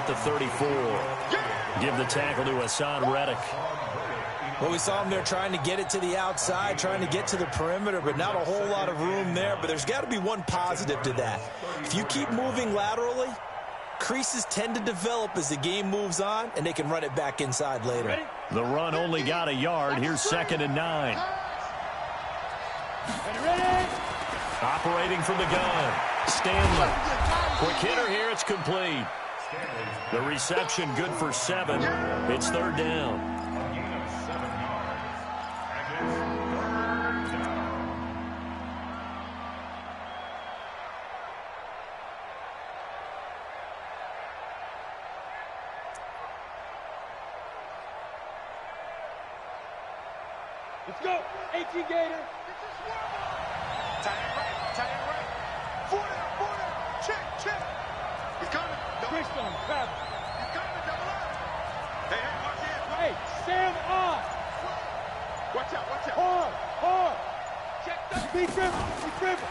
at the 34. Give the tackle to Hassan Reddick. Well, we saw him there trying to get it to the outside, trying to get to the perimeter, but not a whole lot of room there. But there's got to be one positive to that. If you keep moving laterally, creases tend to develop as the game moves on, and they can run it back inside later. The run only got a yard. Here's 2nd and 9. Operating from the gun, Stanley. Quick hitter here, it's complete. The reception good for 7. It's 3rd down. Let's go, AT Gator. Tight end right. 40, check. He's coming. Twist on him, grab him. He's coming, double up. Hey, watch it. Hey, stand up. Watch out. Hard. Check that. Be driven.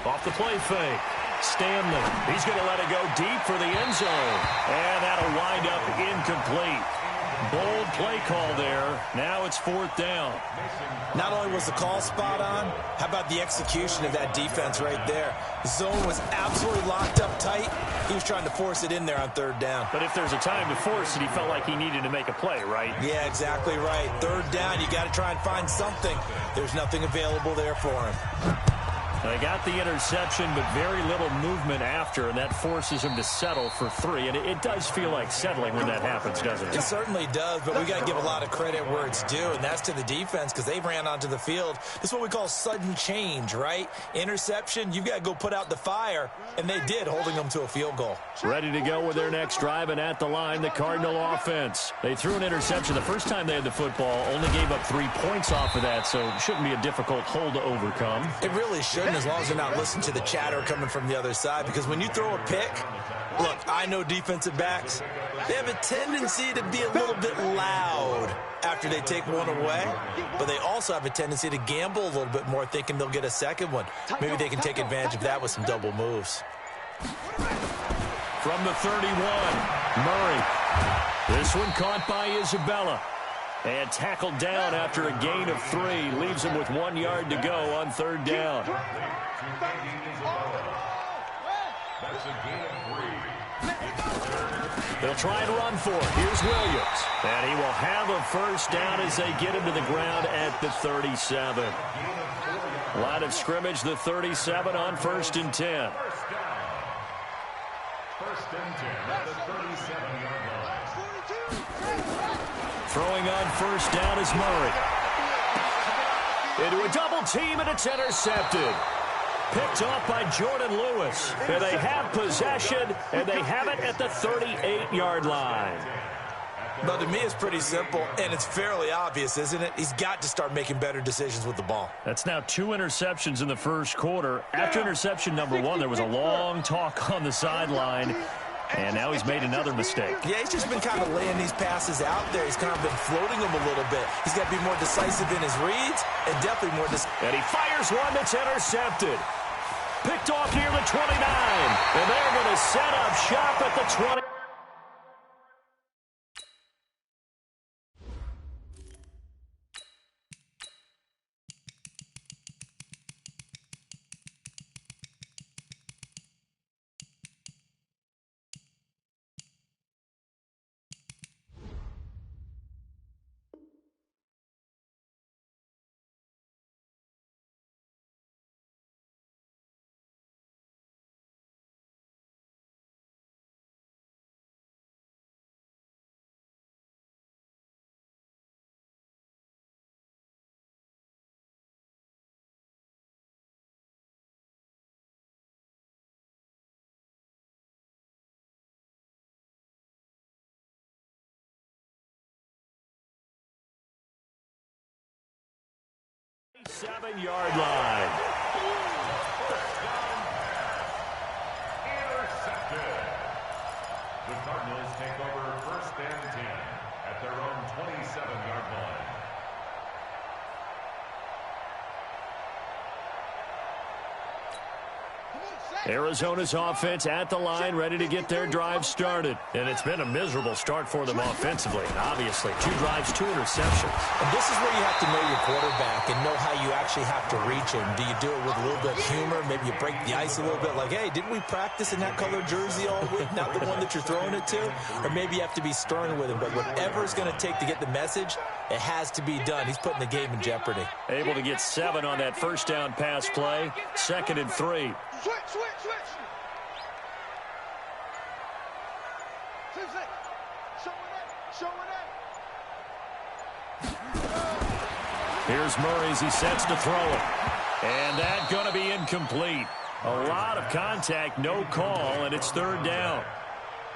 Off the play fake. Stanley. He's going to let it go deep for the end zone. And that'll wind up incomplete. Bold play call there. Now it's 4th down. Not only was the call spot on, how about the execution of that defense right there? The zone was absolutely locked up tight. He was trying to force it in there on 3rd down. But if there's a time to force it, he felt like he needed to make a play, right? Yeah, exactly right. 3rd down, you got to try and find something. There's nothing available there for him. They got the interception, but very little movement after, and that forces him to settle for 3. And it does feel like settling when that happens, doesn't it? It certainly does, but we got to give a lot of credit where it's due, and that's to the defense because they ran onto the field. This is what we call sudden change, right? Interception, you've got to go put out the fire, and they did, holding them to a field goal. Ready to go with their next drive, and at the line, the Cardinal offense. They threw an interception the first time they had the football, only gave up 3 points off of that, so it shouldn't be a difficult hole to overcome. It really shouldn't, as long as they're not listening to the chatter coming from the other side, because when you throw a pick, look, I know defensive backs, they have a tendency to be a little bit loud after they take one away, but they also have a tendency to gamble a little bit more, thinking they'll get a second one. Maybe they can take advantage of that with some double moves. From the 31, Murray. This one caught by Isabella. And tackled down after a gain of 3. Leaves him with 1 yard to go on 3rd down. They'll try and run for it. Here's Williams. And he will have a 1st down as they get him to the ground at the 37. Line of scrimmage, the 37 on 1st and 10. 1st and 10 at the 37-yard line. Throwing on 1st down is Murray. Into a double team, and it's intercepted. Picked off by Jordan Lewis. And they have possession, and they have it at the 38-yard line. But to me, it's pretty simple, and it's fairly obvious, isn't it? He's got to start making better decisions with the ball. That's now 2 interceptions in the first quarter. After interception number 1, there was a long talk on the sideline. And now he's made another mistake. Yeah, he's just been kind of laying these passes out there. He's kind of been floating them a little bit. He's got to be more decisive in his reads and definitely more decisive. And he fires one that's intercepted. Picked off near the 29. And they're going to set up shop at the 20. Seven-yard line. Intercepted. The Cardinals take over 1st and 10 at their own 27-yard line. Come on, Arizona's offense at the line, ready to get their drive started. And it's been a miserable start for them offensively. And obviously, 2 drives, 2 interceptions. And this is where you have to know your quarterback and know how you actually have to reach him. Do you do it with a little bit of humor? Maybe you break the ice a little bit, like, hey, didn't we practice in that color jersey all week? Not the one that you're throwing it to? Or maybe you have to be stern with him. But whatever it's going to take to get the message, it has to be done. He's putting the game in jeopardy. Able to get 7 on that first down pass play. 2nd and 3. Switch. Show it. Here's Murray as he sets to throw it. And that's going to be incomplete. A lot of contact, no call, and it's 3rd down.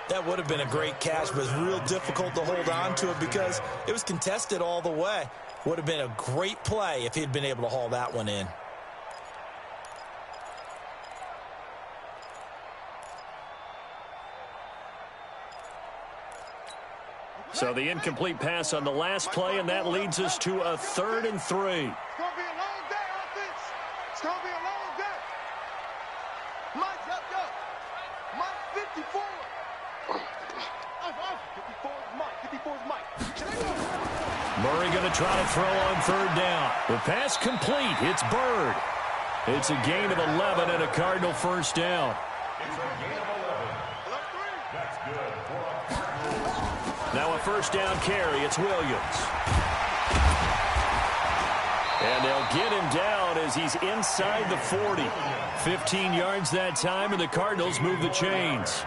That would have been a great catch, but it's real difficult to hold on to it because it was contested all the way. Would have been a great play if he'd been able to haul that one in. So the incomplete pass on the last play, and that leads us to a 3rd and 3. It's going to be a long day, offense. It's going to be a long day. Mike's up, go. Mike 54. 54 is Mike. Murray going to try to throw on 3rd down. The pass complete. It's Bird. It's a gain of 11 and a Cardinal first down. It's a gain of 11. That's good for a Cardinals. Now a first down carry. It's Williams. And they'll get him down as he's inside the 40. 15 yards that time, and the Cardinals move the chains.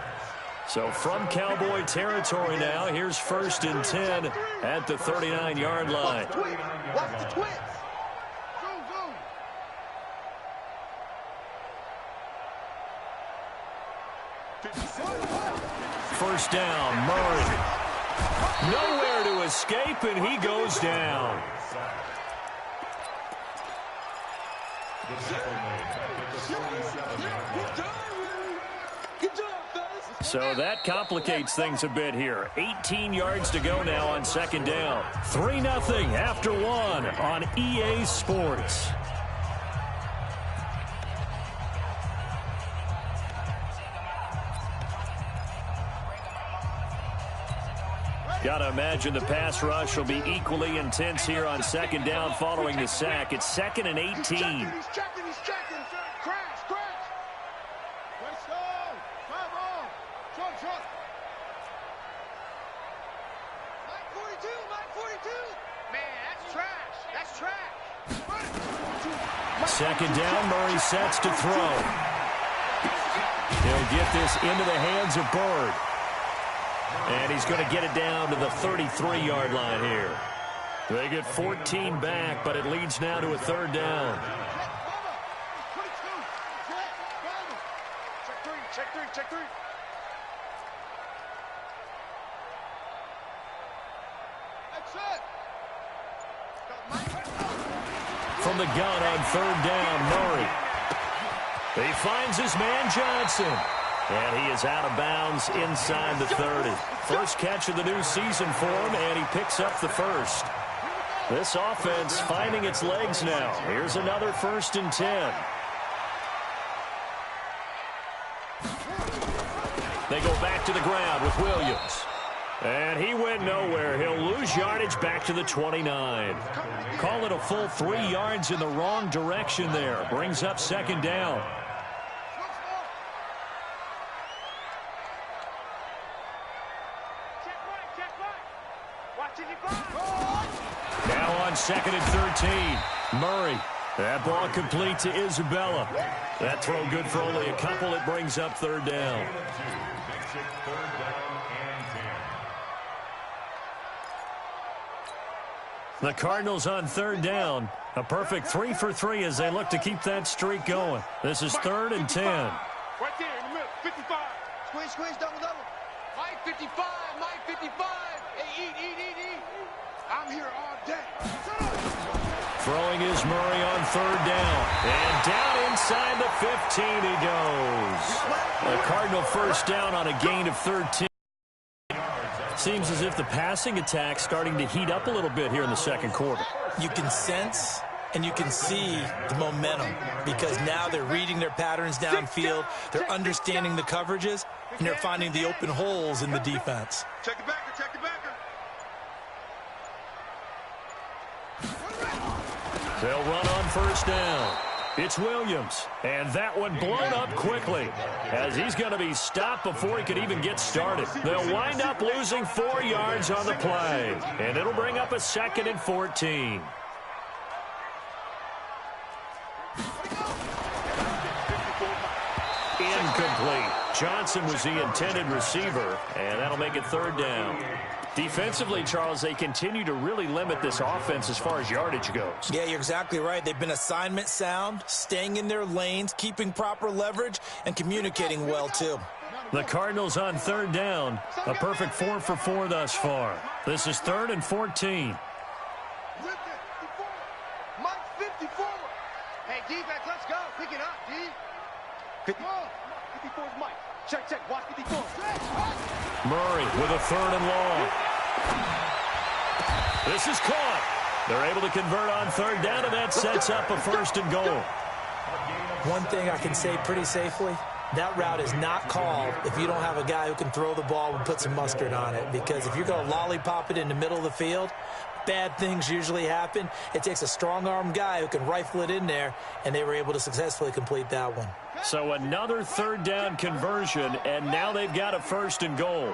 So from Cowboy territory now, here's 1st and 10 at the 39-yard line. Watch the twins. Zoom. First down, Murray. Nowhere to escape, and he goes down. So that complicates things a bit here. 18 yards to go now on 2nd down. 3-0 after 1 on EA Sports. Got to imagine the pass rush will be equally intense here on 2nd down following the sack. It's 2nd and 18. He's checking. Crash. Let's go. Come on. Truck. Mike 42. Man, that's trash. 2nd down, Murray sets to throw. He'll get this into the hands of Bird. And he's going to get it down to the 33-yard line here. They get 14 back, but it leads now to a 3rd down. Check three. That's it. From the gun on 3rd down, Murray. He finds his man Johnson. And he is out of bounds inside the 30. First catch of the new season for him, and he picks up the first. This offense finding its legs now. Here's another 1st and 10. They go back to the ground with Williams. And he went nowhere. He'll lose yardage back to the 29. Call it a full 3 yards in the wrong direction there. Brings up 2nd down. Now on 2nd and 13. Murray. That ball complete to Isabella. That throw good for only a couple. It brings up 3rd down. The Cardinals on 3rd down. A perfect 3 for 3 as they look to keep that streak going. This is 3rd and 10. Right there in the middle. 55. Squeeze, double. Mike 55. Hey, eat. I'm here all day. Throwing is Murray on 3rd down. And down inside the 15 he goes. A Cardinal first down on a gain of 13. Seems as if the passing attack's starting to heat up a little bit here in the 2nd quarter. You can sense and you can see the momentum because now they're reading their patterns downfield, they're understanding the coverages, and they're finding the open holes in the defense. Check it backer, check it backer. They'll run on first down. It's Williams, and that one blown up quickly as he's going to be stopped before he could even get started. They'll wind up losing 4 yards on the play, and it'll bring up a 2nd and 14. Incomplete. Johnson was the intended receiver, and that'll make it 3rd down. Defensively, Charles, they continue to really limit this offense as far as yardage goes. Yeah, you're exactly right. They've been assignment sound, staying in their lanes, keeping proper leverage, and communicating well, too. The Cardinals on 3rd down. A perfect 4 for 4 thus far. This is 3rd and 14. Mike 54. Hey, D-back, let's go. Pick it up, D. 54 is Mike. Check, check. Watch 54. Murray with a 3rd and long. This is caught. They're able to convert on 3rd down, and that sets up a 1st and goal. One thing I can say pretty safely, that route is not called if you don't have a guy who can throw the ball and put some mustard on it. Because if you're going to lollipop it in the middle of the field, bad things usually happen. It takes a strong-arm guy who can rifle it in there, and they were able to successfully complete that one. So another 3rd down conversion, and now they've got a 1st and goal.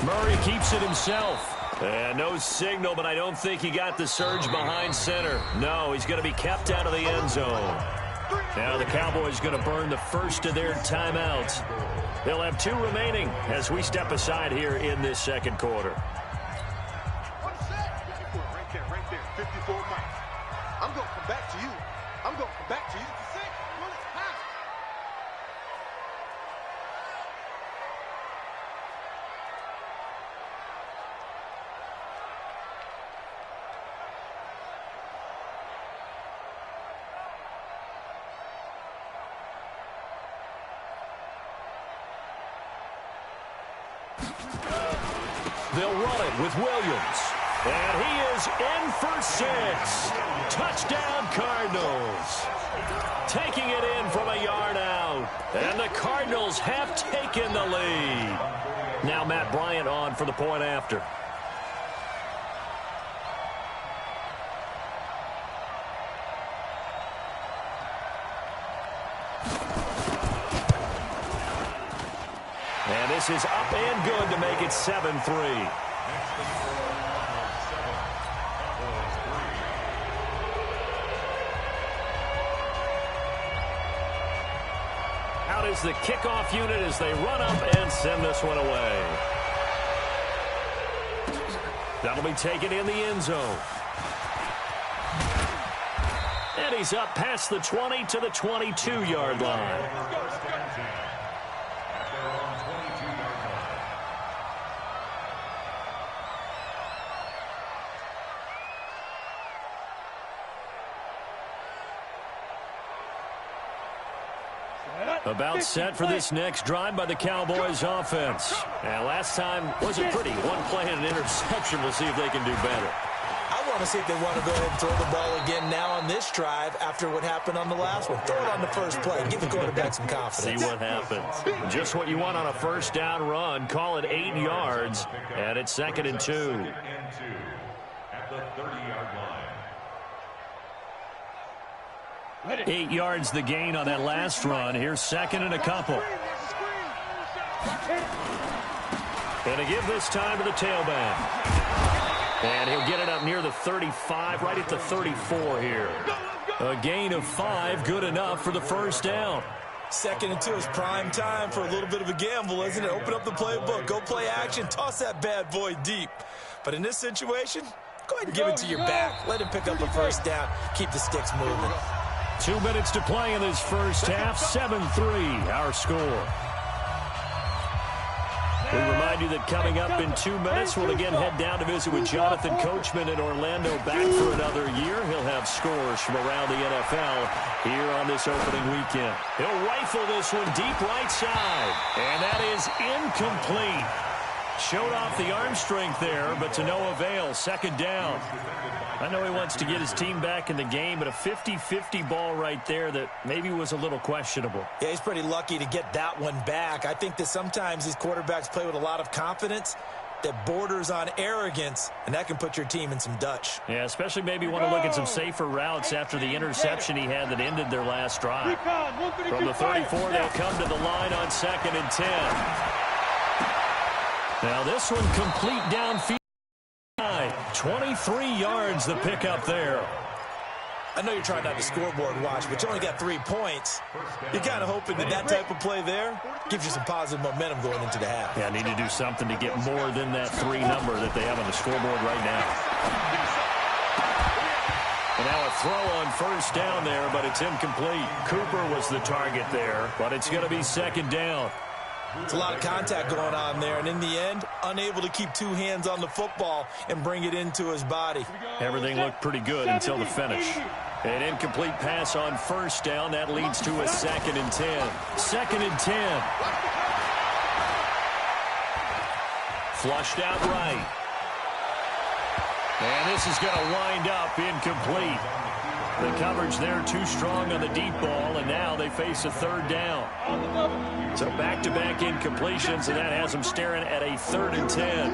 Murray keeps it himself. And no signal, but I don't think he got the surge behind center. No, he's going to be kept out of the end zone. Now the Cowboys going to burn the first of their timeouts. They'll have 2 remaining as we step aside here in this 2nd quarter. Right there, 54 Mike. I'm going to come back to you. I'm going to come back to you. They'll run it with Williams. And he is in for 6. Touchdown, Cardinals. Taking it in from a yard out. And the Cardinals have taken the lead. Now Matt Bryant on for the point after. And this is up and good to make it 7-3. Out is the kickoff unit as they run up and send this one away. That'll be taken in the end zone. And he's up past the 20 to the 22-yard line. About set for this next drive by the Cowboys offense. And last time wasn't pretty. One play and an interception. We'll see if they can do better. I want to see if they want to go ahead and throw the ball again now on this drive after what happened on the last one. Throw it on the first play. Give the quarterback some confidence. See what happens. Just what you want on a first down run. Call it 8 yards. And it's 2nd and 2. At the 30-yard line. 8 yards the gain on that last run. Here's 2nd and a couple. And to give this time to the tailback. And he'll get it up near the 35, right at the 34 here. A gain of 5, good enough for the first down. 2nd and 2 is prime time for a little bit of a gamble, isn't it? Open up the playbook, go play action, toss that bad boy deep. But in this situation, go ahead and give it to your back. Let him pick up a first down, keep the sticks moving. 2 minutes to play in this first half. 7-3, our score. We remind you that coming up in 2 minutes, we'll again head down to visit with Jonathan Coachman in Orlando, back for another year. He'll have scores from around the NFL here on this opening weekend. He'll rifle this one deep right side, and that is incomplete. Showed off the arm strength there, but to no avail. Second down. I know he wants to get his team back in the game, but a 50-50 ball right there that maybe was a little questionable. Yeah, he's pretty lucky to get that one back. I think that sometimes these quarterbacks play with a lot of confidence that borders on arrogance, and that can put your team in some Dutch. Yeah, especially maybe want to look at some safer routes after the interception he had that ended their last drive. From the 34, they'll come to the line on 2nd and 10. Now this one complete downfield. 23 yards the pickup there. I know you're trying not to scoreboard watch, but you only got 3 points. You're kind of hoping that that type of play there gives you some positive momentum going into the half. Yeah, need to do something to get more than that 3 number that they have on the scoreboard right now. And now a throw on 1st down there, but it's incomplete. Cooper was the target there, but it's going to be 2nd down. It's a lot of contact going on there, and in the end, unable to keep 2 hands on the football and bring it into his body. Everything looked pretty good until the finish. An incomplete pass on 1st down. That leads to a 2nd and 10. 2nd and 10. Flushed out right. And this is going to wind up incomplete. The coverage there too strong on the deep ball, and now they face a 3rd down. So back-to-back incompletions, and that has them staring at a 3rd and 10.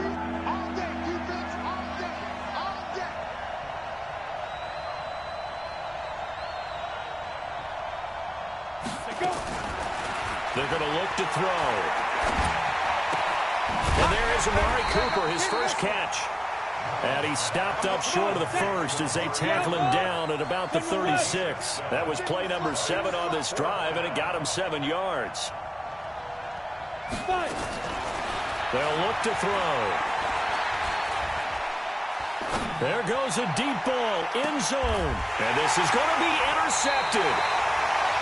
They're going to look to throw. And there is Amari Cooper, his first catch. And he stopped up short of the first as they tackle him down at about the 36. That was play number 7 on this drive, and it got him 7 yards. They'll look to throw. There goes a deep ball, end zone. And this is going to be intercepted.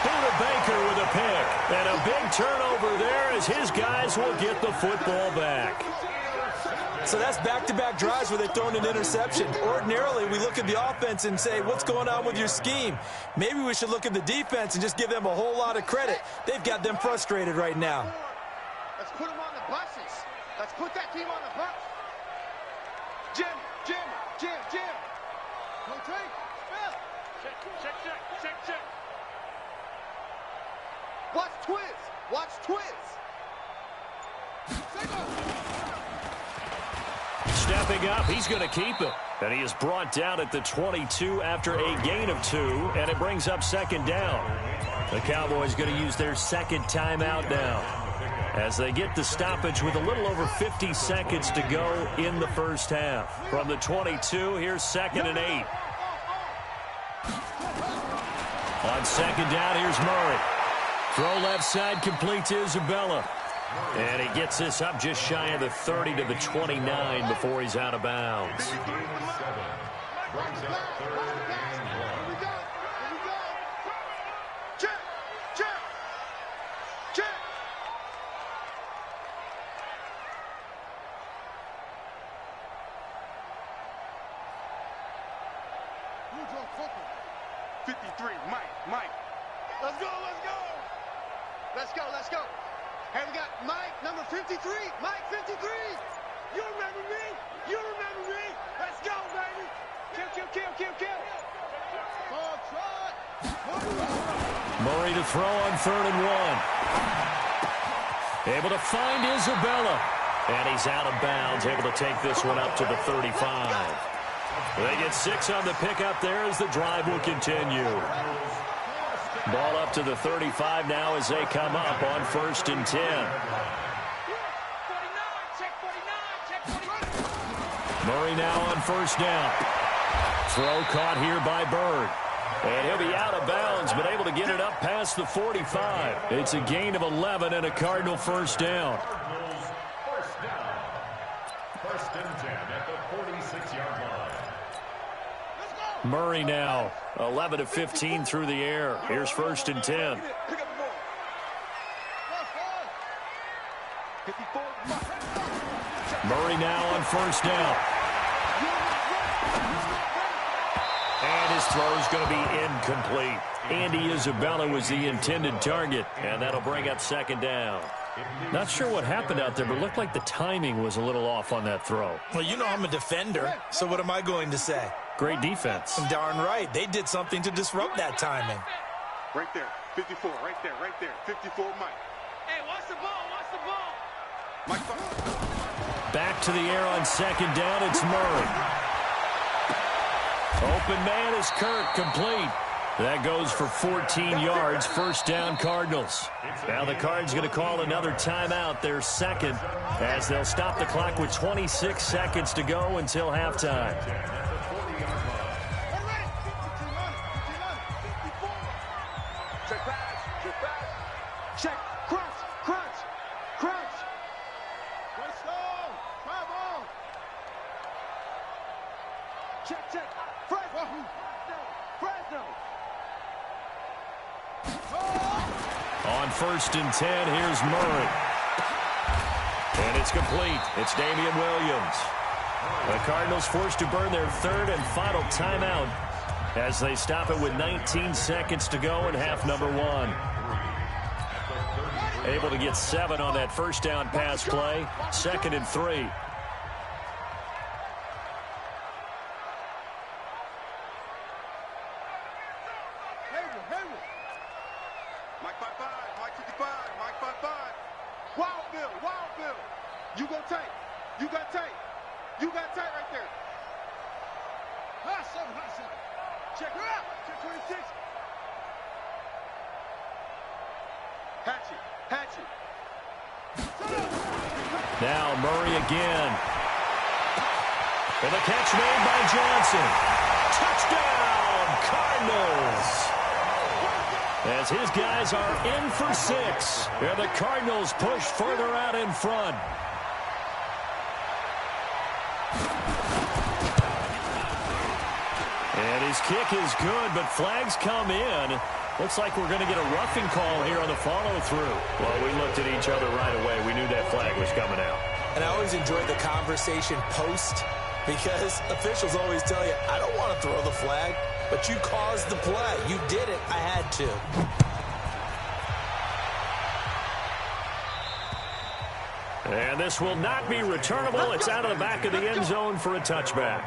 Buda Baker with a pick. And a big turnover there as his guys will get the football back. So that's back-to-back drives where they've thrown an interception. Ordinarily, we look at the offense and say, what's going on with your scheme? Maybe we should look at the defense and just give them a whole lot of credit. They've got them frustrated right now. Let's put them on the buses. Let's put that team on the bus. Jim. No trade. Check. Watch Twiz. Stepping up, he's going to keep it. And he is brought down at the 22 after a gain of 2, and it brings up 2nd down. The Cowboys going to use their 2nd timeout now as they get the stoppage with a little over 50 seconds to go in the first half. From the 22, here's 2nd and 8. On 2nd down, here's Murray. Throw left side, complete to Isabella. And he gets this up just shy of the 30 to the 29 before he's out of bounds. Check. 53, Mike. Let's go. Hey, we got Mike, number 53. Mike, 53. You remember me? Let's go, baby. Kill. Ball trot. Murray to throw on 3rd and 1. Able to find Isabella. And he's out of bounds, able to take this one up to the 35. They get 6 on the pickup there as the drive will continue. Ball up to the 35 now as they come up on 1st and 10. Murray now on 1st down. Throw caught here by Bird. And he'll be out of bounds, but able to get it up past the 45. It's a gain of 11 and a Cardinal 1st down. 1st and 10 at the 46-yard line. Murray now 11 of 15 through the air. Here's 1st and 10. Murray now on 1st down. And his throw is going to be incomplete. Andy Isabella was the intended target, and that'll bring up 2nd down. Not sure what happened out there, but it looked like the timing was a little off on that throw. Well, you know I'm a defender, so what am I going to say? Great defense. Darn right. They did something to disrupt that timing. Right there. 54. Right there. Right there. 54, Mike. Hey, watch the ball. Watch the ball. Mike, Back to the air on second down. It's Murray. Open man is Kirk, complete. That goes for 14 yards. First down, Cardinals. Now the Cards going to call another timeout, their second, as they'll stop the clock with 26 seconds to go until halftime. check pass. Check pass. Check. Crunch. Crunch. Crunch. Let's go. Travel. Check. Check. Fresno. Fresno. On first and 10, here's Murray. And it's complete. It's Damian Williams. The Cardinals forced to burn their third and final timeout as they stop it with 19 seconds to go in half number one. Able to get 7 on that first down pass play. Second and 3. Mike 55. Mike 55. Mike 55. Wild Bill. Wild Bill. You go tight. You got tight. You got tight right there. Hot seven. Check her out. Check 26. Hatchet. Now Murray again. And the catch made by Johnson. Touchdown, Cardinals. As his guys are in for 6. And the Cardinals push further out in front. And his kick is good, but flags come in. Looks like we're going to get a roughing call here on the follow-through. Well, we looked at each other right away. We knew that flag was coming out. And I always enjoy the conversation post because officials always tell you, I don't want to throw the flag, but you caused the play. You did it. I had to. And this will not be returnable. It's out of the back of the end zone for a touchback.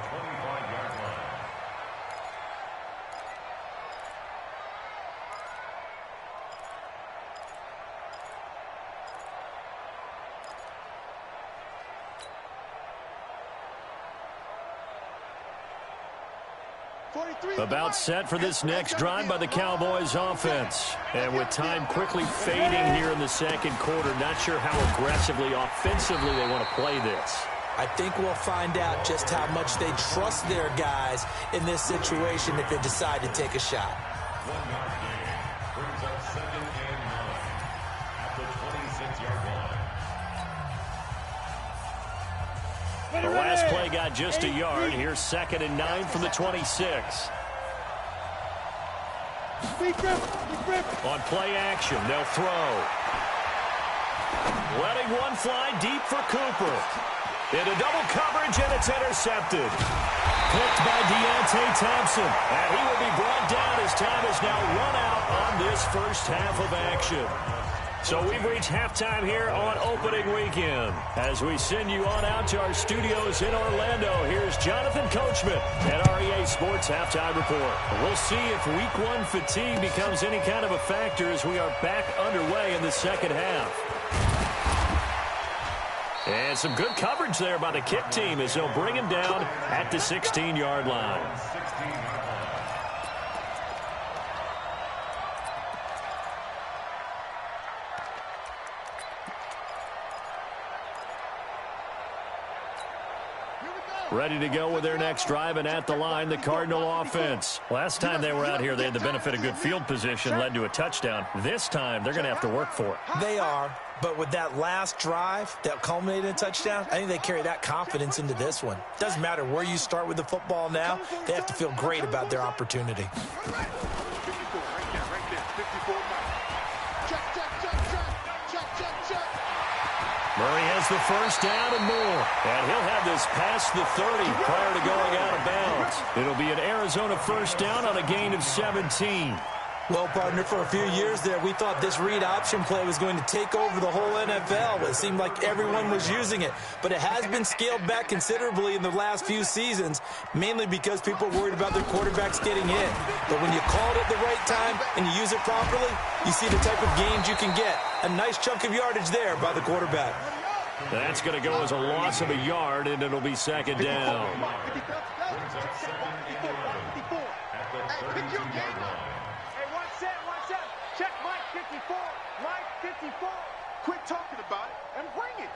About set for this next drive by the Cowboys offense. And with time quickly fading here in the second quarter, not sure how aggressively, offensively they want to play this. I think we'll find out just how much they trust their guys in this situation if they decide to take a shot. 1 yard gain brings up 2nd and 9 at the 26-yard line. The last play got just a yard. Here's 2nd and 9 from the 26. On play action, they'll throw. Letting one fly deep for Cooper. Into double coverage, and it's intercepted. Picked by Deontay Thompson. And he will be brought down as time is now run out on this first half of action. So we've reached halftime here on opening weekend. As we send you on out to our studios in Orlando, here's Jonathan Coachman at REA Sports Halftime Report. We'll see if Week 1 fatigue becomes any kind of a factor as we are back underway in the second half. And some good coverage there by the kick team as they'll bring him down at the 16-yard line. Ready to go with their next drive, and at the line, the Cardinal offense. Last time they were out here, they had the benefit of good field position, led to a touchdown. This time, they're going to have to work for it. They are, but with that last drive that culminated in a touchdown, I think they carry that confidence into this one. Doesn't matter where you start with the football now, they have to feel great about their opportunity. 54 right there. 54 Mike. Check. Murray has the first down and more. And he'll have this past the 30 prior to going out of bounds. It'll be an Arizona first down on a gain of 17. Well, partner, for a few years there, we thought this read option play was going to take over the whole NFL. It seemed like everyone was using it, but it has been scaled back considerably in the last few seasons, mainly because people are worried about their quarterbacks getting hit. But when you call it at the right time and you use it properly, you see the type of gains you can get. A nice chunk of yardage there by the quarterback. That's going to go as a loss of a yard, and it'll be second down. Check Mike 54. Mike 54. Quit talking about it and bring it.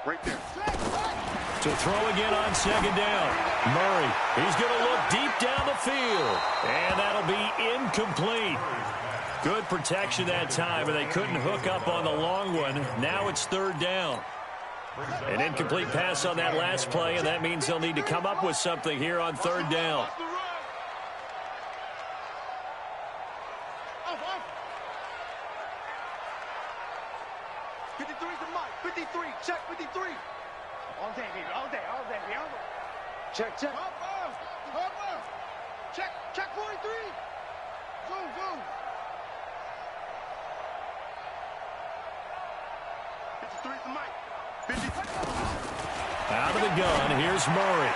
Right there. To throw again on second down. Murray, he's going to look deep down the field. And that'll be incomplete. Good protection that time, and they couldn't hook up on the long one. Now it's third down. An incomplete pass on that last play, and that means they'll need to come up with something here on third down. 53 to Mike. 53. Check 53. All day, baby. All day. All day. Check. Cover. Check 43. Zoom. 53 to Mike. 53. Out of the gun, here's Murray.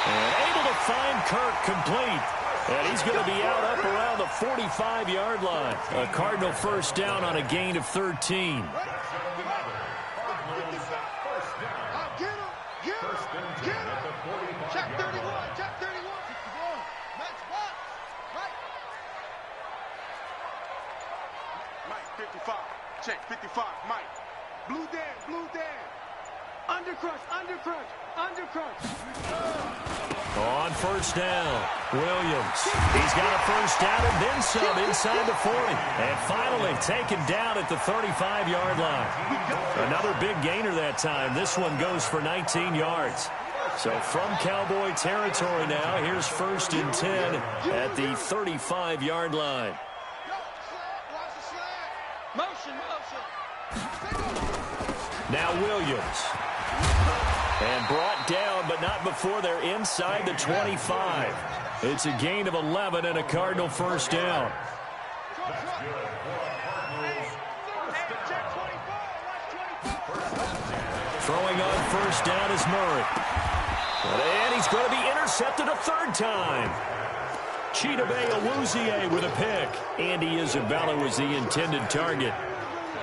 And able to find Kirk complete. And he's going to be out up around the 45-yard line. A Cardinal first down on a gain of 13. Get him. Check 31. Max box. Mike 55. Check 55. Mike. Blue Dan. Undercrush. On first down, Williams. He's got a first down and then some inside the 40. And finally taken down at the 35-yard line. Another big gainer that time. This one goes for 19 yards. So from Cowboy territory now, here's first and 10 at the 35-yard line. Motion. Now Williams. And brought down, but not before they're inside the 25. It's a gain of 11 and a Cardinal first down. Throwing on first down is Murray. And he's going to be intercepted a third time. Chidobe Awuzie with a pick. Andy Isabella was the intended target.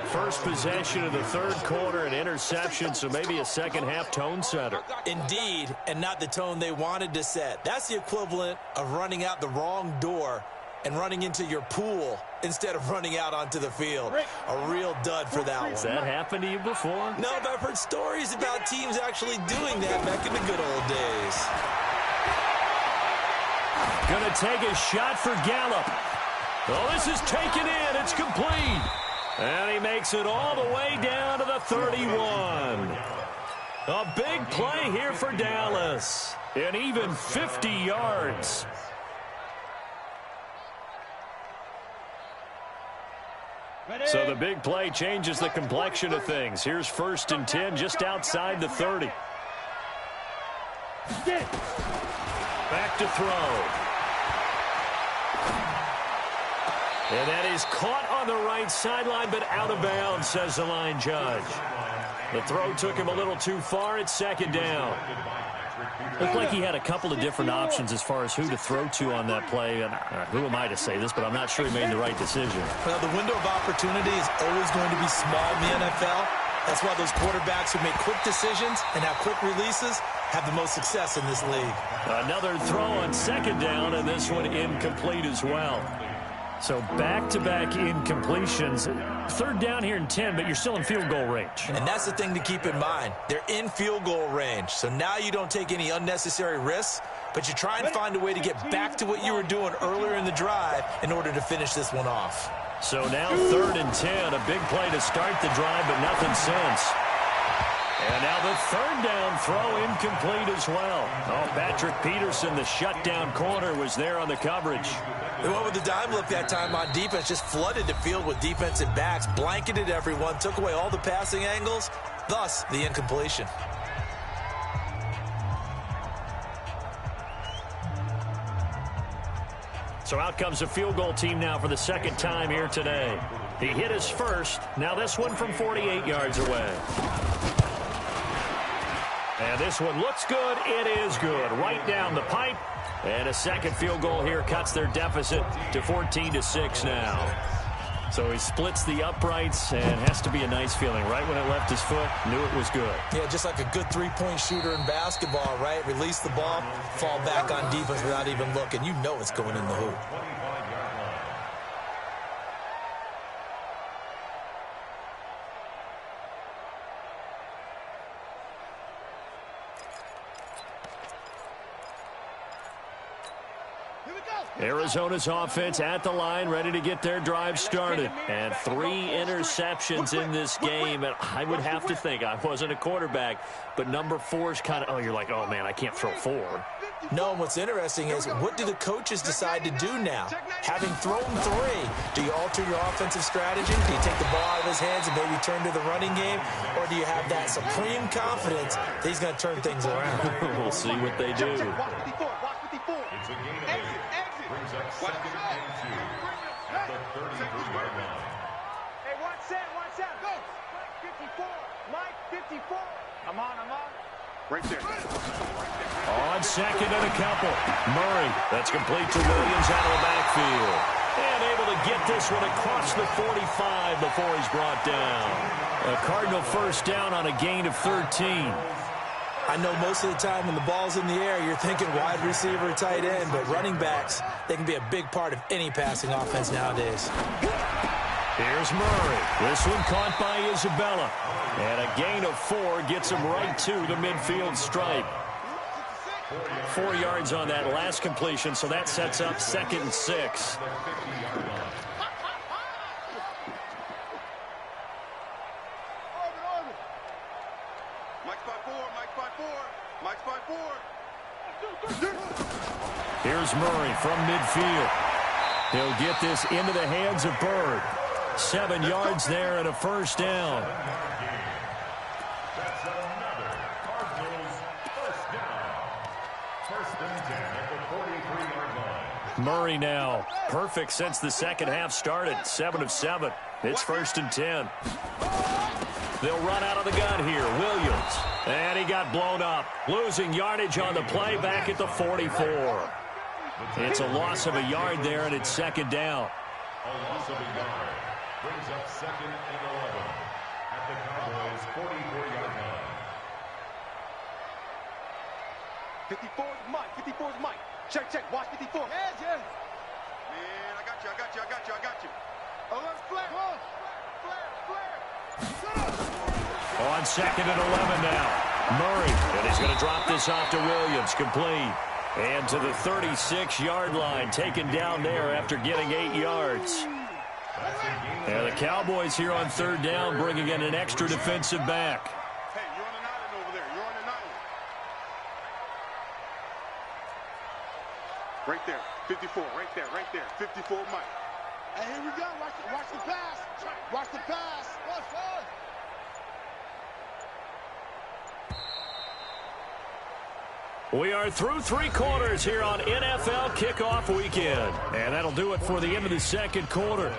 First possession of the third quarter, an interception, so maybe a second-half tone setter. Indeed, and not the tone they wanted to set. That's the equivalent of running out the wrong door and running into your pool instead of running out onto the field. A real dud for that one. Has that happened to you before? No, but I've heard stories about teams actually doing that back in the good old days. Going to take a shot for Gallup. Oh, this is taken in. It's complete. And he makes it all the way down to the 31. A big play here for Dallas. And even 50 yards. So the big play changes the complexion of things. Here's first and 10 just outside the 30. Back to throw. And that is caught on the right sideline, but out of bounds, says the line judge. The throw took him a little too far. It's second down. Looked like he had a couple of different options as far as who to throw to on that play. And who am I to say this, but I'm not sure he made the right decision. Well, the window of opportunity is always going to be small in the NFL. That's why those quarterbacks who make quick decisions and have quick releases have the most success in this league. Another throw on second down, and this one incomplete as well. So back-to-back incompletions. Third down here in 10, but you're still in field goal range. And that's the thing to keep in mind. They're in field goal range. So now you don't take any unnecessary risks, but you try and find a way to get back to what you were doing earlier in the drive in order to finish this one off. So now third and 10, a big play to start the drive, but nothing since. And now the third down throw incomplete as well. Oh, Patrick Peterson, the shutdown corner, was there on the coverage. They went with the dime look that time on defense, just flooded the field with defensive backs, blanketed everyone, took away all the passing angles, thus the incompletion. So out comes a field goal team now for the second time here today. He hit his first. Now this one from 48 yards away. And this one looks good. It is good. Right down the pipe. And a second field goal here cuts their deficit to 14-6 now. So he splits the uprights and has to be a nice feeling. Right when it left his foot, knew it was good. Yeah, just like a good three-point shooter in basketball, right? Release the ball, fall back on defense without even looking. You know it's going in the hoop. Arizona's offense at the line, ready to get their drive started. And 3 interceptions in this game. And I would have to think, I wasn't a quarterback, but number 4 is kind of, you're like, oh, man, I can't throw 4. No, and what's interesting is, what do the coaches decide to do now? Having thrown 3, do you alter your offensive strategy? Do you take the ball out of his hands and maybe turn to the running game? Or do you have that supreme confidence that he's going to turn things around? We'll see what they do. It's a gain of 8. Brings up 2nd and 2 at the 33-yard line. Hey, watch that, go! 54, Mike, 54. I'm on. Right there. On second and a couple. Murray, that's complete to Williams out of the backfield. And able to get this one across the 45 before he's brought down. A Cardinal first down on a gain of 13. I know most of the time when the ball's in the air, you're thinking wide receiver, tight end, but running backs, they can be a big part of any passing offense nowadays. Here's Murray. This one caught by Isabella. And a gain of 4 gets him right to the midfield stripe. 4 yards on that last completion, so that sets up 2nd and 6. Here's Murray from midfield. He'll get this into the hands of Bird. 7 yards there and a first down. That's another Cardinals first down. 1st and 10 at the 43-yard line. Murray now perfect since the second half started. 7 of 7. It's 1st and 10. They'll run out of the gun here. Williams. And he got blown up. Losing yardage on the play back at the 44. It's a loss of a yard there, and it's 2nd down. A loss of a yard brings up 2nd and 11 at the Cowboys' 44-yard line. 54 is Mike. 54 is Mike. Check. Watch 54. Yeah. Man, I got you. Oh, let's flare. On 2nd and 11 now. Murray, and he's going to drop this off to Williams. Complete. And to the 36-yard line, taken down there after getting 8 yards. And the Cowboys here on 3rd down, bringing in an extra defensive back. Hey, you're on an island over there. You're on an island. Right there. 54. Right there. 54, Mike. Hey, here we go. Watch the pass. Watch the pass. Watch. We are through 3 quarters here on NFL Kickoff Weekend. And that'll do it for the end of the 2nd quarter.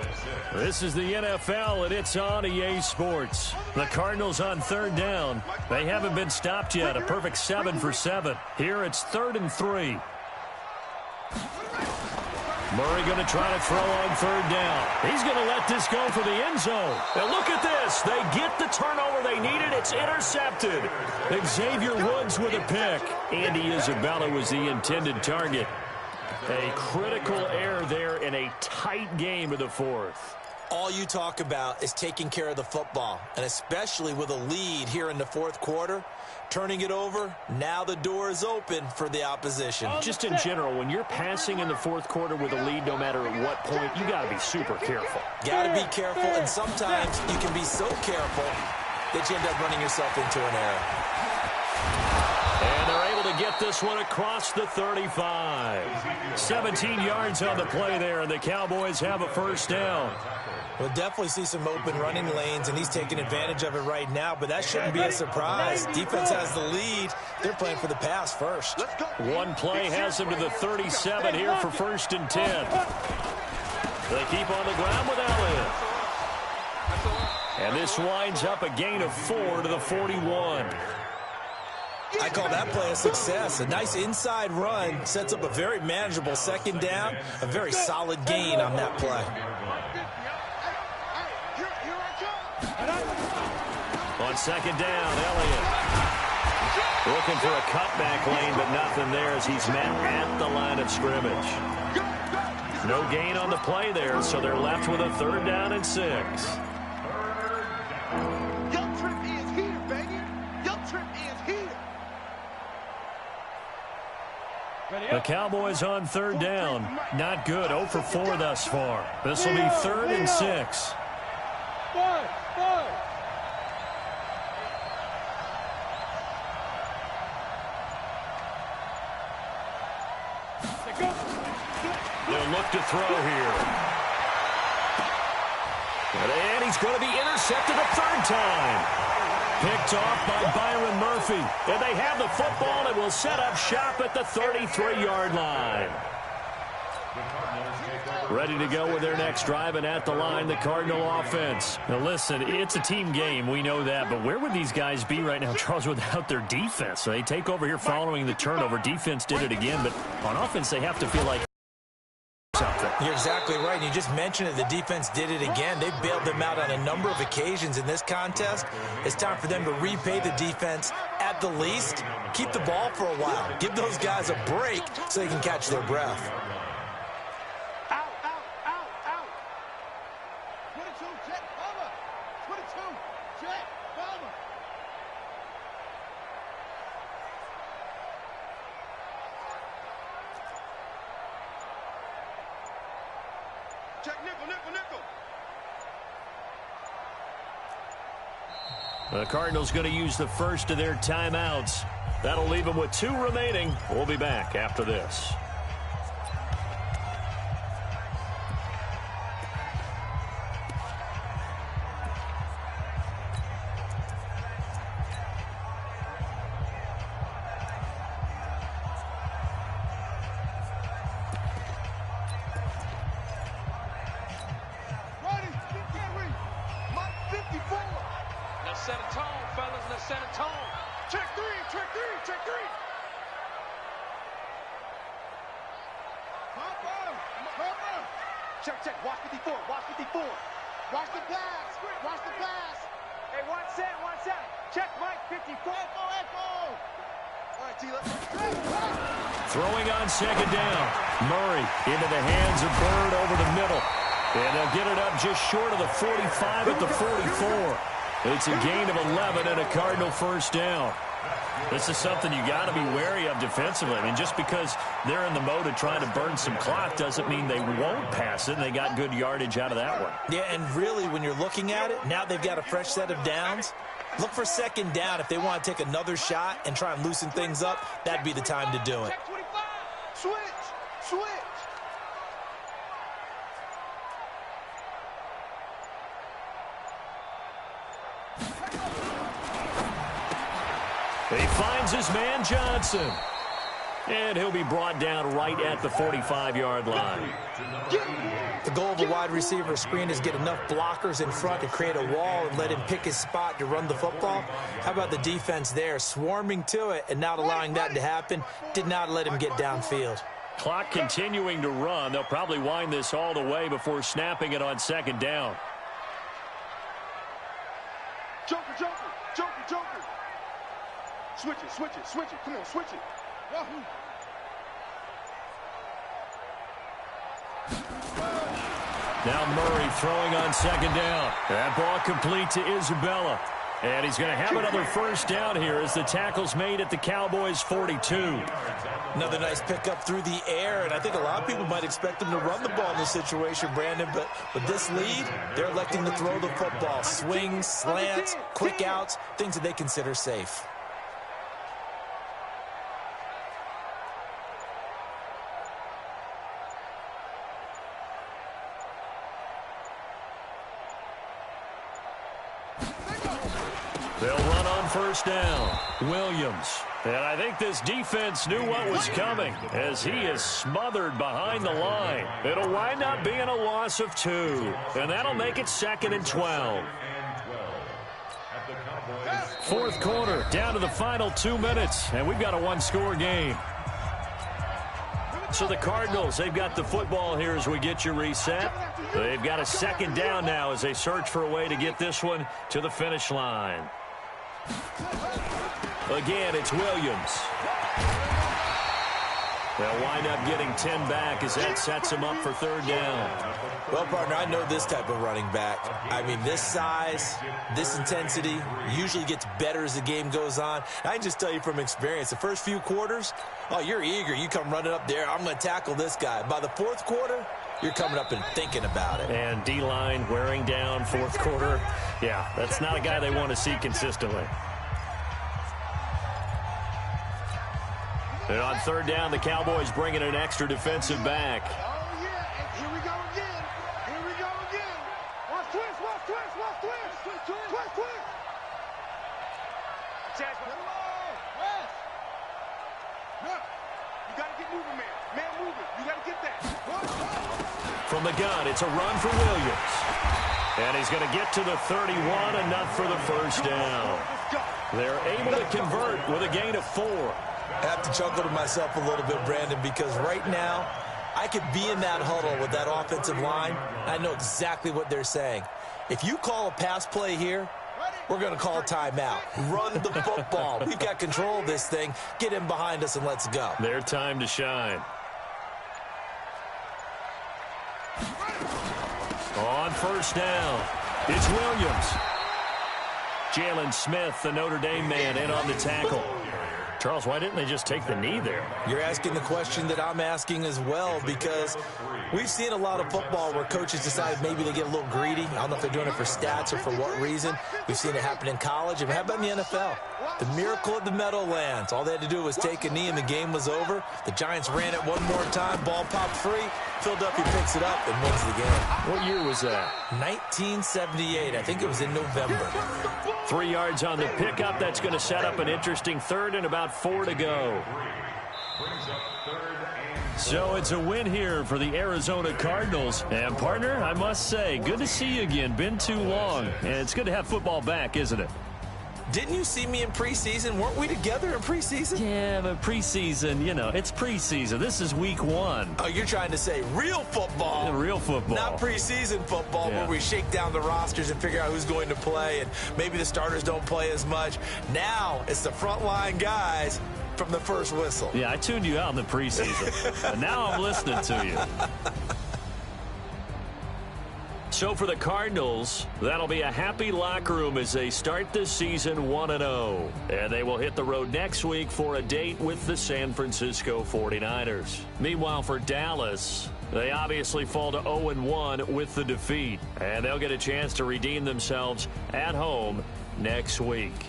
This is the NFL, and it's on EA Sports. The Cardinals on 3rd down. They haven't been stopped yet. A perfect 7 for 7. Here it's 3rd and 3. Murray going to try to throw on 3rd down. He's going to let this go for the end zone. And look at this. They get the turnover they needed. It's intercepted. Xavier Woods with a pick. Andy Isabella was the intended target. A critical error there in a tight game of the 4th. All you talk about is taking care of the football, and especially with a lead here in the 4th quarter. Turning it over, now the door is open for the opposition. Just in general, when you're passing in the 4th quarter with a lead, no matter at what point, you got to be super careful. Got to be careful, and sometimes you can be so careful that you end up running yourself into an error. And they're able to get this one across the 35. 17 yards on the play there, and the Cowboys have a first down. We'll definitely see some open running lanes, and he's taking advantage of it right now, but that shouldn't be a surprise. Defense has the lead. They're playing for the pass first. One play has him to the 37 here for 1st and 10. They keep on the ground with Elliott. And this winds up a gain of 4 to the 41. I call that play a success. A nice inside run sets up a very manageable 2nd down. A very solid gain on that play. On 2nd down, Elliott looking for a cutback lane, but nothing there as he's met at the line of scrimmage. No gain on the play there, so they're left with a 3rd down and 6. Your trip is here, baby. Your trip is here. The Cowboys on 3rd down. Not good. 0 for 4 thus far. This will be 3rd and 6. They'll look to throw here. And he's going to be intercepted a 3rd time. Picked off by Byron Murphy. And they have the football and will set up shop at the 33-yard line. Ready to go with their next drive, and at the line, the Cardinal offense. Now, listen, it's a team game. We know that. But where would these guys be right now, Charles, without their defense? So they take over here following the turnover. Defense did it again, but on offense, they have to feel like something. You're exactly right. You just mentioned it. The defense did it again. They've bailed them out on a number of occasions in this contest. It's time for them to repay the defense at the least. Keep the ball for a while. Give those guys a break so they can catch their breath. Out, out, out, out. 22, check, cover. 22, check, cover. Check nickel, nickel, nickel. The Cardinals going to use the first of their timeouts. That'll leave them with 2 remaining. We'll be back after this. Ready, carry. Mike 54. Let's set a tone, fellas. Let's set a tone. Check 3, check 3, check 3. Papa. Check, check. Watch 54, watch 54. Watch the pass, watch the pass. Hey, 1-7. Check Mike 54. Echo. All right, T, let's Throwing on 2nd down. Murray into the hands of Bird over the middle. And they'll get it up just short of the 45 at the 44. It's a gain of 11 and a Cardinal 1st down. This is something you got to be wary of defensively. I mean, just because they're in the mode of trying to burn some clock doesn't mean they won't pass it. And they got good yardage out of that one. Yeah, and really, when you're looking at it, now they've got a fresh set of downs. Look for 2nd down. If they want to take another shot and try and loosen things up, that'd be the time to do it. check 25. Switch. He finds his man Johnson. And he'll be brought down right at the 45-yard line. The goal of a wide receiver screen is get enough blockers in front to create a wall and let him pick his spot to run the football. How about the defense there, swarming to it and not allowing that to happen? Did not let him get downfield. Clock continuing to run. They'll probably wind this all the way before snapping it on 2nd down. Joker. Switch it. Come on, switch it. Wahoo. Now Murray throwing on 2nd down. That ball complete to Isabella. And he's going to have another 1st down here as the tackle's made at the Cowboys' 42. Another nice pickup through the air, and I think a lot of people might expect them to run the ball in this situation, Brandon, but with this lead, they're electing to throw the football. Swings, slants, quick outs, things that they consider safe. first down. Williams. And I think this defense knew what was coming as he is smothered behind the line. It'll wind up being a loss of 2. And that'll make it 2nd and 12. Fourth quarter, down to the final 2 minutes. And we've got a one-score game. So the Cardinals, they've got the football here as we get you reset. They've got a second down now as they search for a way to get this one to the finish line. Again, it's Williams. They'll wind up getting 10 back as that sets them up for third down. Well, partner, I know this type of running back. I mean, this size, this intensity usually gets better as the game goes on. I can just tell you from experience, the first few quarters, oh, you're eager. You come running up there, I'm going to tackle this guy. By the fourth quarter, you're coming up and thinking about it. And D-line wearing down fourth quarter. Yeah, that's not a guy they want to see consistently. And on third down, the Cowboys bringing an extra defensive back. Oh, yeah. And here we go again. Here we go again. Watch twist, watch twist, watch twist. Twist, twist, twist, twist. Chance, Get him on. West. Look, you got to get moving, man. Man moving. You got to get that. From the gun, it's a run for Williams. And he's going to get to the 31, enough for the first down. They're able to convert with a gain of 4. I have to chuckle to myself a little bit, Brandon, because right now I could be in that huddle with that offensive line. I know exactly what they're saying. If you call a pass play here, we're going to call timeout. Run the football. We've got control of this thing. Get in behind us and let's go. Their time to shine. On first down, it's Williams. Jalen Smith, the Notre Dame man, in on the tackle. Charles, why didn't they just take the knee there? You're asking the question that I'm asking as well, because we've seen a lot of football where coaches decide maybe they get a little greedy. I don't know if they're doing it for stats or for what reason. We've seen it happen in college. And how about in the NFL? The miracle of the Meadowlands. All they had to do was take a knee and the game was over. The Giants ran it one more time. Ball popped free. Philadelphia picks it up and wins the game. What year was that? 1978. I think it was in November. 3 yards on the pickup. That's going to set up an interesting third and about 4 to go. So it's a win here for the Arizona Cardinals. And, partner, I must say, good to see you again. Been too long. And it's good to have football back, isn't it? Didn't you see me in preseason? Weren't we together in preseason? Yeah, but preseason, you know, it's preseason. This is week 1. Oh, you're trying to say real football. Yeah, real football. Not preseason football, Yeah. where we shake down the rosters and figure out who's going to play, and maybe the starters don't play as much. Now it's the frontline guys from the first whistle. Yeah, I tuned you out in the preseason. And now I'm listening to you. So for the Cardinals, that'll be a happy locker room as they start this season 1-0. And they will hit the road next week for a date with the San Francisco 49ers. Meanwhile, for Dallas, they obviously fall to 0-1 with the defeat. And they'll get a chance to redeem themselves at home next week.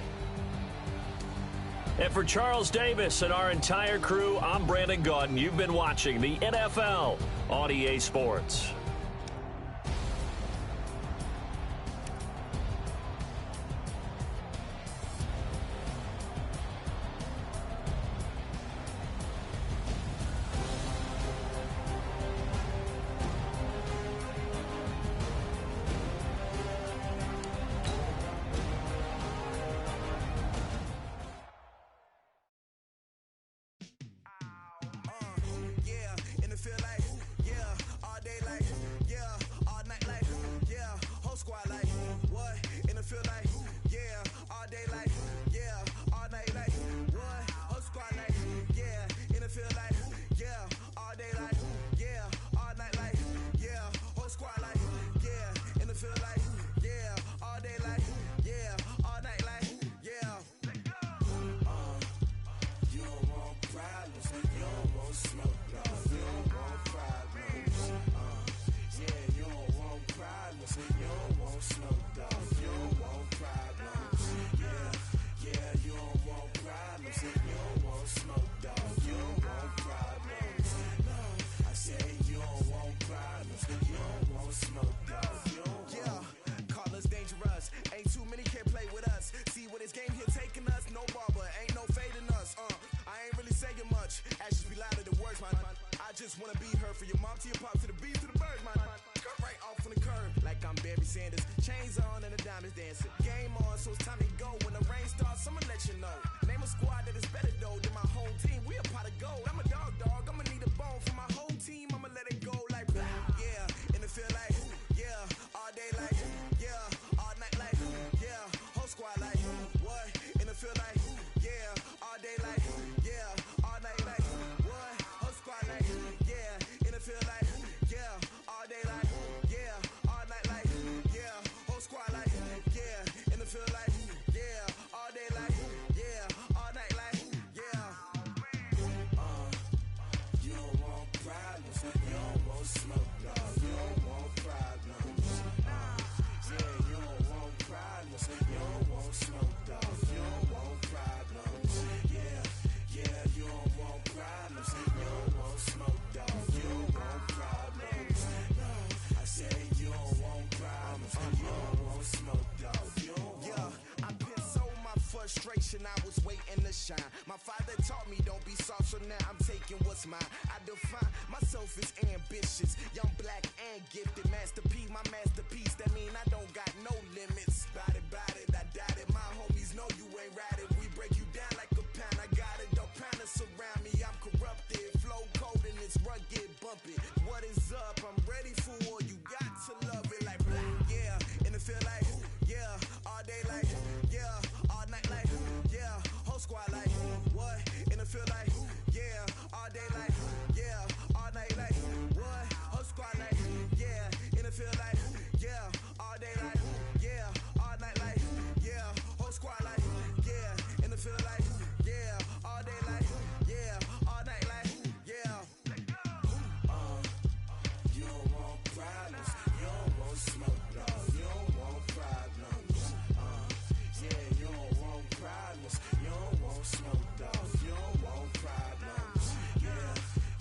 And for Charles Davis and our entire crew, I'm Brandon Gaudin. You've been watching the NFL on EA Sports. just wanna be her. For your mom to your pop to the beat to the bird, man. Cut right off on the curb, like I'm Barry Sanders. Chains on and the diamonds dancing. Game on, so it's time to go. When the rain starts, I'ma let you know. Name a squad that is better though than my whole team. We a pot of gold. I'm a dog. I'ma need a bone for my whole team. I'ma let it go like blah. Yeah, and it feel like yeah, all day like yeah, all night like yeah, whole squad like what? And it feel like yeah, all day like yeah, all night like what? Whole squad like yeah, and it feel like yeah, all day like yeah, all night like yeah, whole squad like yeah, and it feel like yeah, all day like yeah, all night like yeah. You don't want problems, you don't want smoke, dog. You don't want problems. Yeah, you don't want problems, you don't want smoke, dog. You don't want problems. Yeah, you don't want problems, you don't want smoke, dog. You don't want problems. No, I said you don't want problems, you don't want smoke, dog. You don't want. I've been so my frustration, I was waiting to shine. My father taught me don't be soft, so now I'm taking what's mine. I define myself as ambitious, young, black, and gifted. Master P, my masterpiece, that mean I don't got no limits. Bout it, I doubt it. My homies know you ain't ride it. We break you down like a pound. I got it, don't pound to surround me. I'm corrupted, flow cold and it's rugged, bump it. What is up? I'm ready for war. You got to love it like blah, yeah, and it feel like yeah, all day like yeah, all night like yeah, whole squad like what? And it feel like yeah, all day like yeah, all night like what? Whole squad like yeah, and it feel like yeah, all day like yeah, all night like yeah, whole squad like yeah, and it feel like yeah, all day like yeah, all night like yeah. You don't want problems, you don't want smoke, dog. You don't want problems. Yeah, you don't want problems, you don't want smoke, dog. You don't want problems.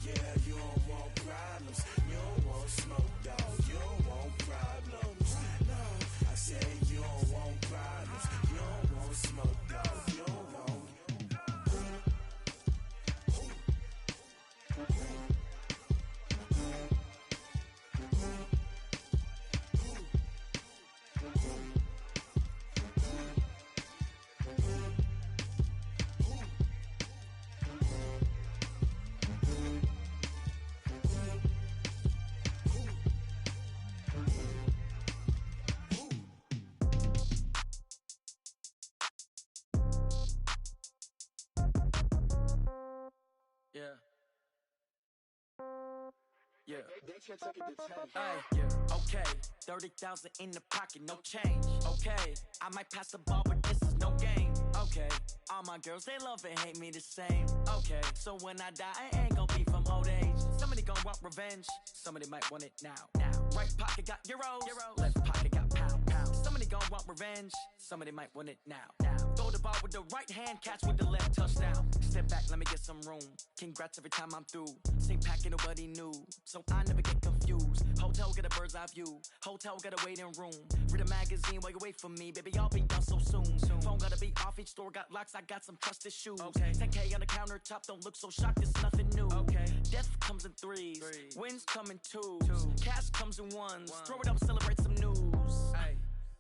Yeah, you don't want problems, you don't want smoke, dog. You don't want problems. No, I said you don't want problems, you don't want smoke, dog. You don't want. Yeah. Yeah. Hey, yeah. Okay. 30,000 in the pocket, no change. Okay. I might pass the ball, but this is no game. Okay. All my girls, they love and hate me the same. Okay. So when I die, I ain't gon' be from old age. Somebody gon' want revenge. Somebody might want it now. Right pocket got euros. Left pocket got pound. Somebody gon' want revenge. Somebody might want it now. Throw the ball with the right hand, catch with the left, touchdown. Step back, let me get some room. Congrats every time I'm through. Same packet, nobody knew, so I never get confused. Hotel get a bird's eye view. Hotel got a waiting room. Read a magazine while you wait for me, baby. I'll be done so soon. Phone gotta be off. Each store got locks. I got some trusted shoes. 10K on the countertop. Don't look so shocked. It's nothing new. Death comes in threes. Wins come in twos. Cash comes in ones. Throw it up, celebrate some news.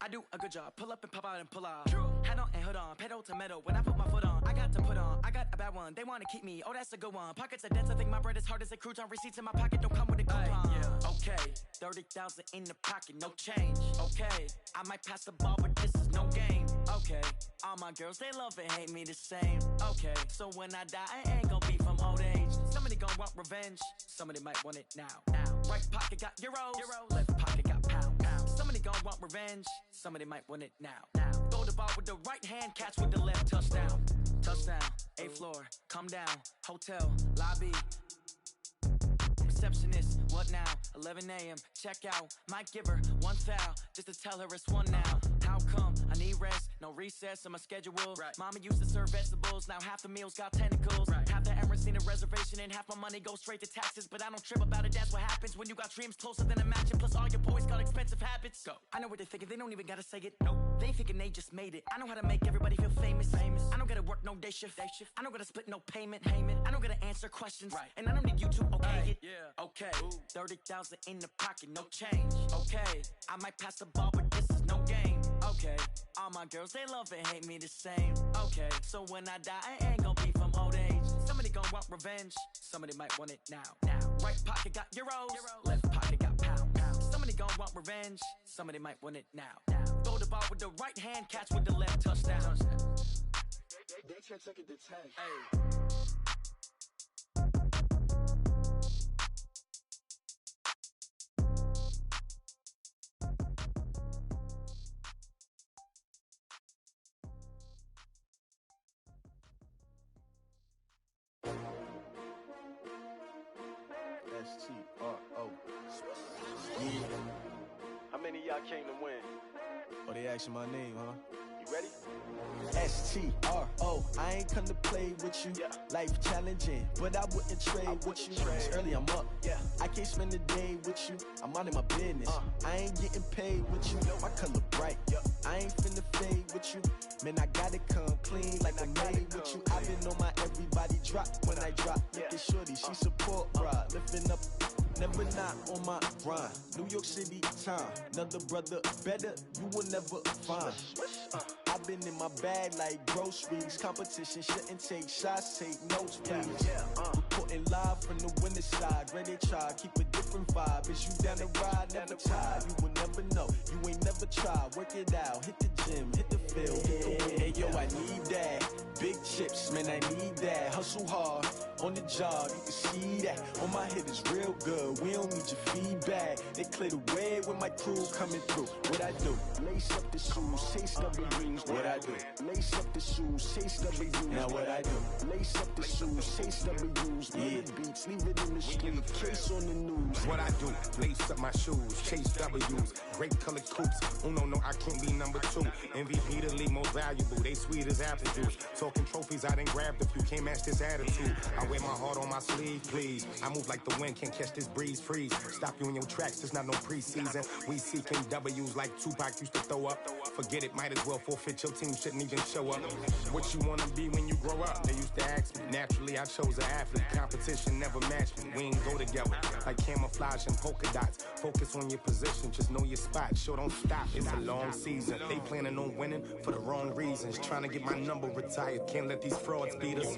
I do a good job. Pull up and pop out and pull out. Head on and hood on. Pedal to metal. When I put my foot on, I got to put on. I got a bad one. They want to keep me. Oh, that's a good one. Pockets are dense. I think my bread is hard as a crouton. Receipts in my pocket don't come with a coupon. Okay. 30,000 in the pocket. No change. Okay. I might pass the ball, but this is no game. Okay. All my girls, they love and hate me the same. Okay. So when I die, I ain't gonna be from old age. Somebody gonna want revenge. Somebody might want it now. Right pocket got euros. Left pocket got pound. Somebody gonna want revenge. Somebody might want it now. Throw the ball with the right hand, catch with the left, touchdown. Touchdown, 8th floor, come down, hotel, lobby. Receptionist, what now? 11 a.m., check out. Might give her one foul, just to tell her it's one now. How come? I need rest, no recess in my schedule. Right. Mama used to serve vegetables, now half the meals got tentacles. Right. Half the Emirates need a reservation and half my money goes straight to taxes. But I don't trip about it, that's what happens when you got dreams closer than a mansion. Plus all your boys got expensive habits. Go. I know what they're thinking, they don't even gotta say it. Nope. They thinking they just made it. I know how to make everybody feel famous. I don't gotta work no day shift. I don't gotta split no payment. I don't gotta answer questions. Right. And I don't need you to okay it. Yeah. Okay. 30,000 in the pocket, no change. Okay. I might pass the ball, but this is no game. Okay. All my girls, they love and hate me the same. Okay. So when I die, I ain't gonna be from old age. Somebody gonna want revenge. Somebody might want it now. Right pocket got euros. Left pocket got pounds. Somebody gonna want revenge. Somebody might want it now. Throw the ball with the right hand, catch with the left, touchdown. They can't take it to 10. Hey. S-T-R-O. Yeah. How many of y'all came to win? Oh, they asking my name, huh? You ready? S-T-R-O. I ain't come to play with you. Yeah. Life challenging, but I wouldn't trade with you. It's early, I'm up. Yeah. I can't spend the day with you. I'm minding my business. I ain't getting paid with you. My color bright. Yeah. I ain't finna fade with you. Man, I gotta come clean like I made with you. I've been on my everybody drop when I drop. Look at shorty, she support broad. Lifting up, never not on my grind. New York City time. Another brother better, you will never find. I've been in my bag like groceries. Competition shouldn't take shots, take notes, please. Reporting live from the winter side. Ready to try, keep a different vibe. Is you down the ride, never tired. You will never know, you ain't never tried. Work it out, hit the gym, hit the field, hit the wind. Hey yo, I need that. Big chips, man, I need that. Hustle hard, on the job, you can see that. On my hit is real good, we don't need your feedback. They clear the way when my crew coming through. What I do? Lace up the shoes, chase W's. What I do? Lace up the shoes, chase W's. Now what I do? Lace up the shoes, chase W's. Yeah. Beats, leave it in the street, case on the news. What I do? Lace up my shoes, chase W's. Great colored coops. Oh no, I can't be number 2. MVP the league most valuable. They sweet as apple juice. Talking trophies, I done grabbed a few. Can't match this attitude. I wear my heart on my sleeve, please. I move like the wind, can't catch this breeze, freeze. Stop you in your tracks, there's not no preseason. We seeking W's like Tupac used to throw up. Forget it, might as well forfeit. Your team shouldn't even show up. What you wanna be when you grow up? They used to ask me. Naturally, I chose an athlete. Competition never matched me. We ain't go together like camouflage and polka dots. Focus on your position, just know your spot. Sure, don't stop. It's a long season. They planning on winning for the wrong reasons. Trying to get my number retired. Can't let these frauds beat us.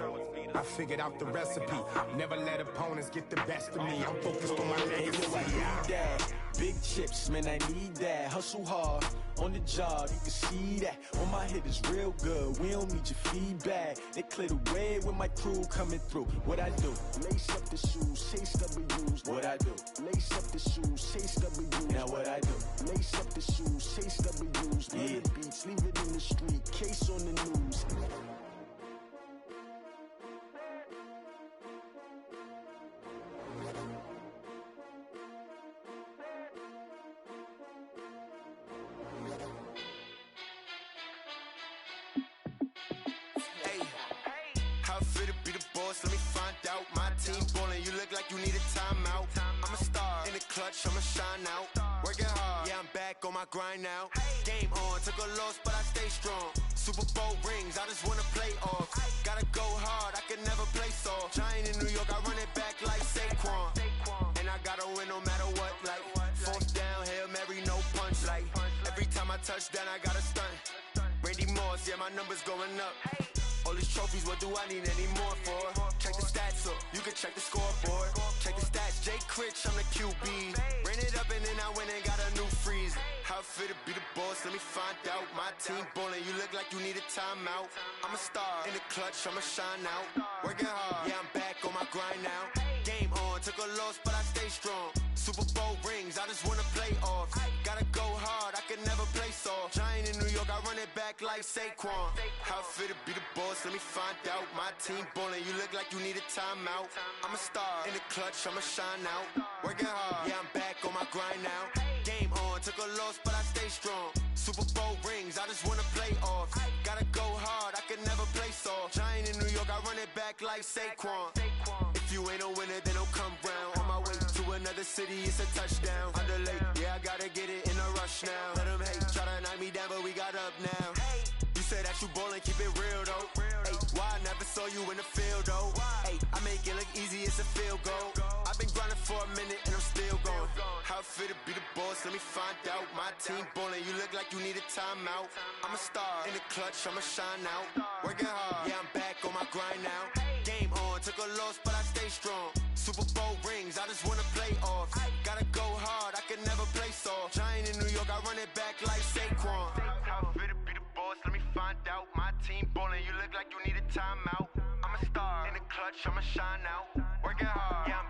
I figured out the recipe. Never let opponents get the best of me. I'm focused on my legacy. I need that. Big chips, man, I need that. Hustle hard, on the job, you can see that. On my hit is real good, we don't need your feedback. They clear the way when my crew coming through. What I do? Lace up the shoes, chase W's. What I do? Lace up the shoes, chase W's. Now what I do? Lace up the shoes, chase W's. Yeah. Beats, leave it in the street, case on the news. Let me find out. My team ballin', you look like you need a timeout. I'm a star, in the clutch, I'ma shine out. Working hard, yeah, I'm back on my grind now. Game on, took a loss, but I stay strong. Super Bowl rings, I just wanna play off. Gotta go hard, I can never play soft. Giant in New York, I run it back like Saquon. And I gotta win no matter what, like fourth down, Hail Mary, no punch. Like every time I touch down, I gotta stunt. Randy Moss, yeah, my numbers going up. All these trophies, what do I need any more for? Check the stats up, you can check the scoreboard. Check the stats, Jay Critch, I'm the QB. Ran it up and then I went and got a new freeze. How it feel to be the boss, let me find out. My team ballin', you look like you need a timeout. I'm a star, in the clutch, I'ma shine out. Working hard, yeah, I'm back on my grind now. Game on, took a loss, but I stay strong. Super Bowl rings, I just wanna play off. Gotta go hard, I can never play soft. Giant in New York, I run it back like Saquon. How it feel to be the boss, let me find out. My team ballin', you look like you need a timeout. I'm a star, in the clutch, I'ma shine out. working hard. Yeah, I'm back on my grind now. Game on, took a loss, but I stay strong. Super Bowl rings, I just wanna play off. Gotta go hard, I can never play soft. Giant in New York, I run it back like Saquon. If you ain't a winner, then don't come round. On my way to another city, it's a touchdown. Underlay, yeah, I gotta get it in a rush now. Let them hate, try to knock me down, but we got up now. You say that you ballin', keep it real though. Hey, why I never saw you in the field though? Hey, I make it look easy, it's a field goal. I've been grinding for a minute and I'm still going. How it feel to be the boss, let me find out. My team ballin', you look like you need a timeout. I'm a star, in the clutch, I'ma shine out. Working hard, yeah, I'm back on my grind now. Game on, took a loss, but I stay strong. Super Bowl rings, I just wanna play off. Gotta go hard, I can never play soft. Giant in New York, I run it back like Saquon. How it feel to be the boss, let me find out. My team ballin', you look like you need a timeout. I'm a star, in the clutch, I'ma shine out. Working hard, yeah, I'm